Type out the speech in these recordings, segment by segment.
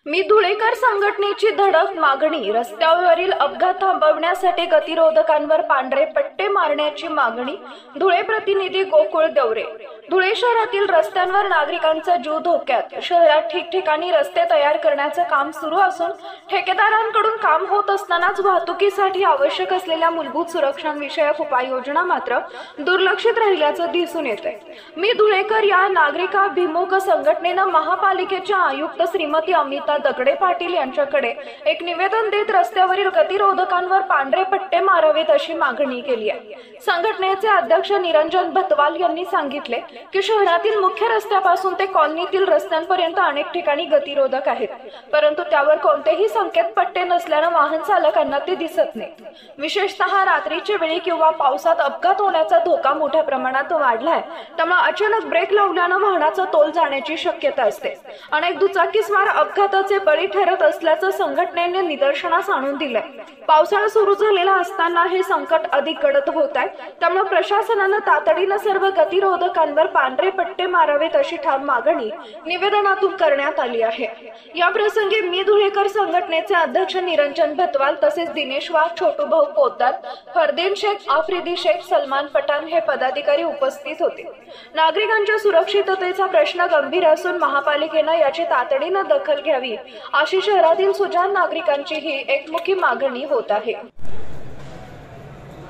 मी धुळेकर संघटनेची धडक मागणी, रस्त्यावरील अपघात थांबवण्यासाठी गतिरोधकांवर पांढरे पट्टे मारण्याची मागणी. धुळे प्रतिनिधी गोकुळ देवरे. धुळे शहरातील रस्त्यांवर नागरिकांचा जीव धोक्यात. शहरात ठिकठिकाणी रस्ते तयार करण्याचं काम सुरू असून ठेकेदारांकडून काम होत असतानाच वाहतुकीसाठी आवश्यक असलेल्या मूलभूत सुरक्षांविषयक उपाययोजना मात्र दुर्लक्षित राहिल्याचं दिसून येतंय. मी धुळेकर या नागरिकाभिमुख संघटनेनं महापालिकेच्या आयुक्त श्रीमती अमिता दगडे पाटील यांच्याकडे एक निवेदन देत रस्त्यावरील गतिरोधकांवर पांढरे पट्टे मारावेत अशी मागणी केली आहे. संघटनेचे अध्यक्ष निरंजन भतवाल यांनी सांगितले की शहरातील मुख्य रस्त्यापासून ते कॉलनीतील रस्त्यांपर्यंत अनेक ठिकाणी गतिरोधक आहेत, परंतु त्यावर कोणतेही संकेत पट्टे नसल्यानं वाहन चालकांना ते दिसत नाही. विशेषतः रात्रीच्या वेळी किंवा पावसात अपघात होण्याचा धोका मोठ्या प्रमाणात वाढलाय, त्यामुळे अचानक ब्रेक लावल्यानं वाहनाचा तोल जाण्याची शक्यता असते. अनेक दुचाकीस्वार अपघाताचे बळी ठरत असल्याचं संघटनेने निदर्शनास आणून दिलंय. पावसाळा सुरू झालेला असताना हे संकट अधिक गडद होत आहे, त्यामुळे प्रशासनानं तातडीनं सर्व गतिरोधकांवर पांढरे पट्टे मारावेत अशी ठाम मागणी निवेदनातून करण्यात आली आहे. या प्रसंगी मी धुळेकर संघटनेचे अध्यक्ष निरंजन भतवाल तसेच दिनेश वाघ, छोटूभाऊ पोद्दार, फरदीन शेख, आफ्रिदी शेख, सलमान पठाण हे पदाधिकारी उपस्थित होते. नागरिकांच्या सुरक्षिततेचा प्रश्न गंभीर असून महापालिकेनं याची तातडीनं दखल घ्यावी अशी शहरातील सुजाण नागरिकांची ही एकमुखी मागणी होत आहे.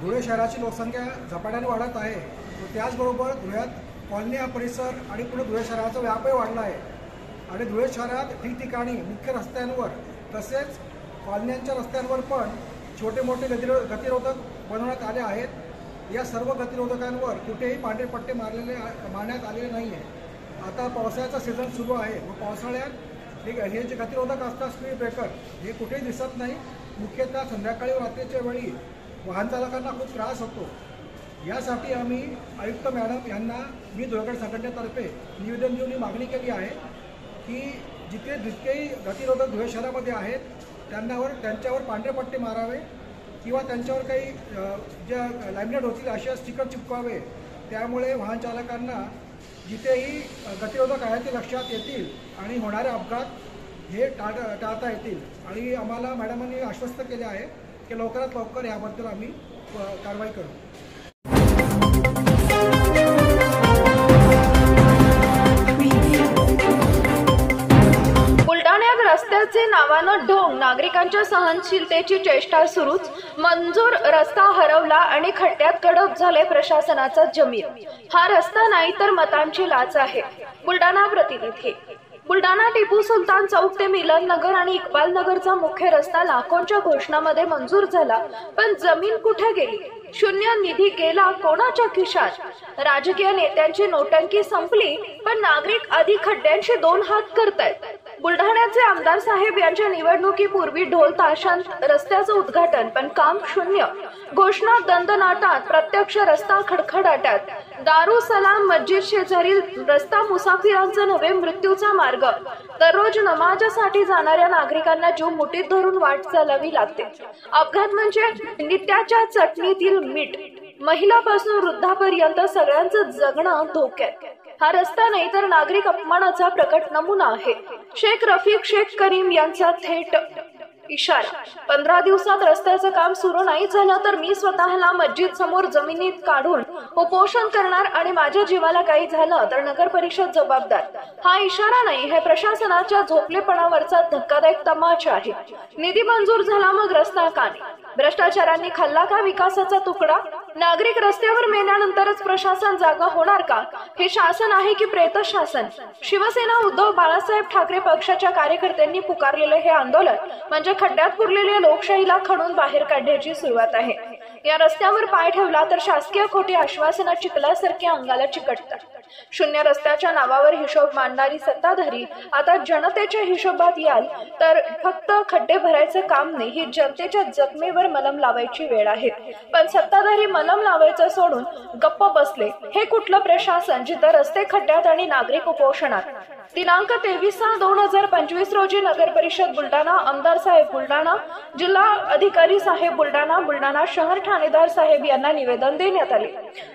धुळे शहराची लोकसंख्या झपाट्याने वाढत आहे. त्याचबरोबर धुळ्यात कॉलनी हा परिसर आणि पुणे धुळे शहराचा व्यापही वाढला आहे आणि धुळे शहरात ठिकठिकाणी मुख्य रस्त्यांवर तसेच कॉलन्यांच्या रस्त्यांवर पण छोटे मोठे गतिरोधक बनवण्यात आले आहेत. या सर्व गतिरोधकांवर कुठेही पांढरे पट्टे मारण्यात आलेले नाही आहे. आता पावसाळ्याचा सीझन सुरू आहे व पावसाळ्यात हे जे गतिरोधक असतात स्पीड ब्रेकर हे कुठेही दिसत नाही. मुख्यतः संध्याकाळी व रात्रीच्या वेळी वाहन चालकांना खूप त्रास होतो. यासाठी आम्ही आयुक्त मॅडम यांना मी धुळेकर संघटनेतर्फे निवेदन देऊन ही मागणी केली आहे की जितकेही गतिरोधक धुळे शहरामध्ये आहेत त्यांच्यावर पांढरे पट्टे मारावे किंवा त्यांच्यावर काही ज्या लॅमिनेट होतील अशा स्टिकर चिपकावे. त्यामुळे वाहन चालकांना जिथेही गतिरोधक आहे ते लक्षात येतील आणि होणारे अपघात हे टाळता येतील. आणि आम्हाला मॅडमांनी आश्वस्त केले आहे की लवकरात लवकर याबद्दल आम्ही कारवाई करू. बुलढाण्यात रस्त्याचे नावानं ढोंग, नागरिकांच्या सहनशीलतेची चेष्टा सुरूच. मंजूर रस्ता हरवला आणि खड्ड्यात गडप झाले प्रशासनाचा जमीन. हा रस्ता नाही तर मतांची लाच आहे. बुलढाणा प्रतिनिधी. बुलढाणा टिपू सुलतान चौक ते मिलन नगर आणि इक्बाल नगरचा मुख्य रस्ता लाखोंच्या घोषणामध्ये मंजूर झाला, पण जमीन कुठे गेली? शून्य निधी गेला कोणाच्या खिशात? राजकीय नेत्यांची नोटंकी संपली, पण नागरिक अधिक खड्ड्यांशी दोन हात करतायत. बुलढाण्याचे आमदार साहेब यांच्या निवडणुकीपूर्वी ढोल ताशांत रस्त्याचं उद्घाटन, पण काम शून्य. घोषणा दणदणाटात, प्रत्यक्ष रस्ता खडखडाटात. दारू सलाम मस्जिद शेजारील रस्ता मुसाफिरांचा नव्हे मृत्यूचा मार्ग. दररोज नमाजसाठी जाणाऱ्या नागरिकांना जीव मुठीत धरून वाट चालावी लागते. अपघात म्हणजे नित्याच्या चटणीतील मीठ. महिलापासून वृद्धापर्यंत सगळ्यांचं जगणं धोक्यात. हा रस्ता नाही तर नागरिक अपमानाचा प्रकट नमुना आहे. शेख रफीक शेख करीम यांचा थेट इशारा. 15 दिवसात रस्त्याचं काम सुरू नाही झालं तर मी स्वतःला मस्जिद समोर जमिनीत काढून उपोषण करणार आणि माझ्या जीवाला काही झालं तर नगर परिषद जबाबदार. हा इशारा नाही, हे प्रशासनाच्या झोपलेपणावरचा धक्कादायक तमाशा आहे. निधी मंजूर झाला मग रस्ता का नाही? भ्रष्टाचारांनी खाल्ला का विकासाचा तुकडा? नागरिक रस्त्यावर मेल्यानंतरच प्रशासन जागा होणार का? हे शासन आहे की प्रेत शासन? शिवसेना उद्धव बाळासाहेब ठाकरे पक्षाच्या कार्यकर्त्यांनी पुकारलेले हे आंदोलन म्हणजे खड्ड्यात पुरलेल्या लोकशाहीला खणून बाहेर काढण्याची सुरुवात आहे. या रस्त्यावर पाय ठेवला तर शासकीय खोटी आश्वासनं चिखलासारखी अंगाला चिकटतात. शून्य रस्त्याच्या नावावर हिशोब मांडणारी सत्ताधारी आता जनतेच्या हिशोबात याल तर फक्त खड्डे भरायचं काम नाही, ही जनतेच्या जखमेवर मलम लावायची वेळ आहे. पण सत्ताधारी मलम लावायचं सोडून गप्प बसले. हे कुठलं प्रशासन जिथं रस्ते खड्ड्यात आणि नागरिक उपोषणात? दिनांक 23/6/2025 रोजी नगर परिषद बुलढाणा, आमदार साहेब बुलढाणा, जिल्हा अधिकारी साहेब बुलढाणा, बुलढाणा शहर ठाणेदार साहेब यांना निवेदन देण्यात आले।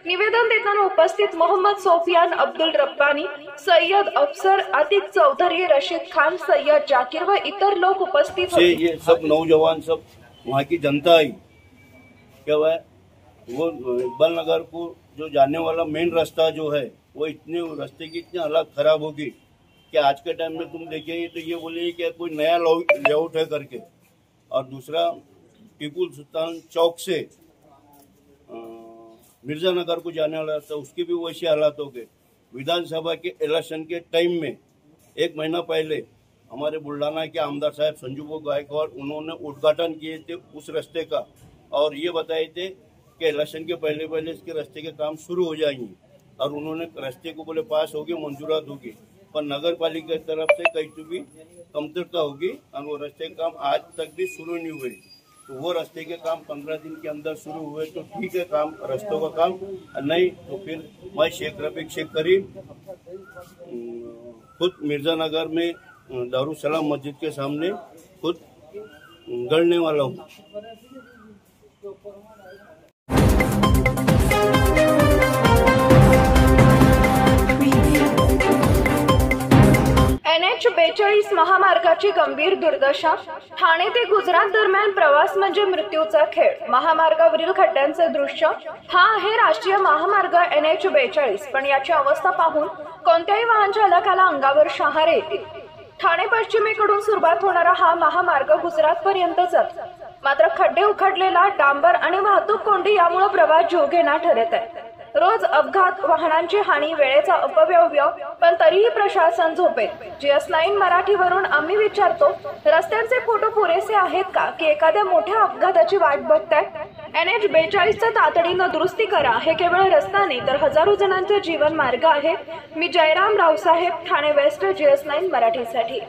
निवेदन देताना उपस्थित मोहम्मद सोफियान, अब्दुल रब्बानी, सय्यद अफसर, आतिक चौधरी, रशीद खान, सय्यद जाकिर व इतर लोग उपस्थित से होते। ये सब नौजवान, सब वहाँ की जनता आई। क्या हुआ है, वो इकबाल नगर को जो जाने वाला मेन रास्ता जो है, वो इतने रास्ते की इतनी हालत खराब होगी कि आज के टाइम में तुम देखेंगे तो ये बोलेंगे कि कोई नया लेआउट है करके। और दूसरा, टीपू सुल्तान चौक से मिर्जा नगर को जाने वाला था, उसके भी वैसे हालात हो गए। विधानसभा के इलेक्शन के टाइम में 1 महीना पहले हमारे बुल्ढाना के आमदार साहब संजू गायकवाड़, उन्होंने उद्घाटन किए थे उस रास्ते का, और ये बताए थे कि इलेक्शन के पहले इसके रास्ते के काम शुरू हो जाएंगे। और उन्होंने रास्ते को बोले पास होगी, मंजूरात होगी, पर नगर पालिका की तरफ से कहीं तो भी कमतरता होगी और वो रास्ते का काम आज तक भी शुरू नहीं हुए। तो वो रास्ते के काम 15 दिन के अंदर शुरू हुए तो ठीक है, काम रास्तों का काम, नहीं तो फिर मैं शेख रफीक शेख करीम खुद मिर्जा नगर में दारुसलाम मस्जिद के सामने खुद गड़ने वाला हूँ। NH 42 महामार्गाची गंभीर दुर्दशा। ठाणे ते गुजरात दरम्यान प्रवास म्हणजे मृत्यूचा खेळ। महामार्गावरील खड्ड्यांचे दृश्य। हा आहे राष्ट्रीय महामार्ग NH 42, पण याची अवस्था पाहून कोणत्याही वाहन चालकाला अंगावर शहारे येतील। ठाणे पश्चिमेकडून सुरुवात होणारा हा महामार्ग गुजरात पर्यंत जातो, मात्र खड्डे उखडलेला डांबर आणि वाहतूक कोंडी यामुळे प्रवास जीवघेणा ठरत आहे। रोज अपघात, वाहनांची हानी, वेळेचा अपव्यय, पण तरीही प्रशासन झोपेत। GS9 मराठीवरून आम्ही विचारतो, रस्त्यांचे फोटो पुरेसे आहेत का की एखाद्या मोठ्या अपघाताची वाट बघताय? NH 42 तातडीनं दुरुस्ती करा। हे केवळ रस्ता नाही तर हजारो जणांचे जीवन मार्ग आहे। मी जयराम रावसाहेब, ठाणे वेस्ट, GS9 मराठीसाठी।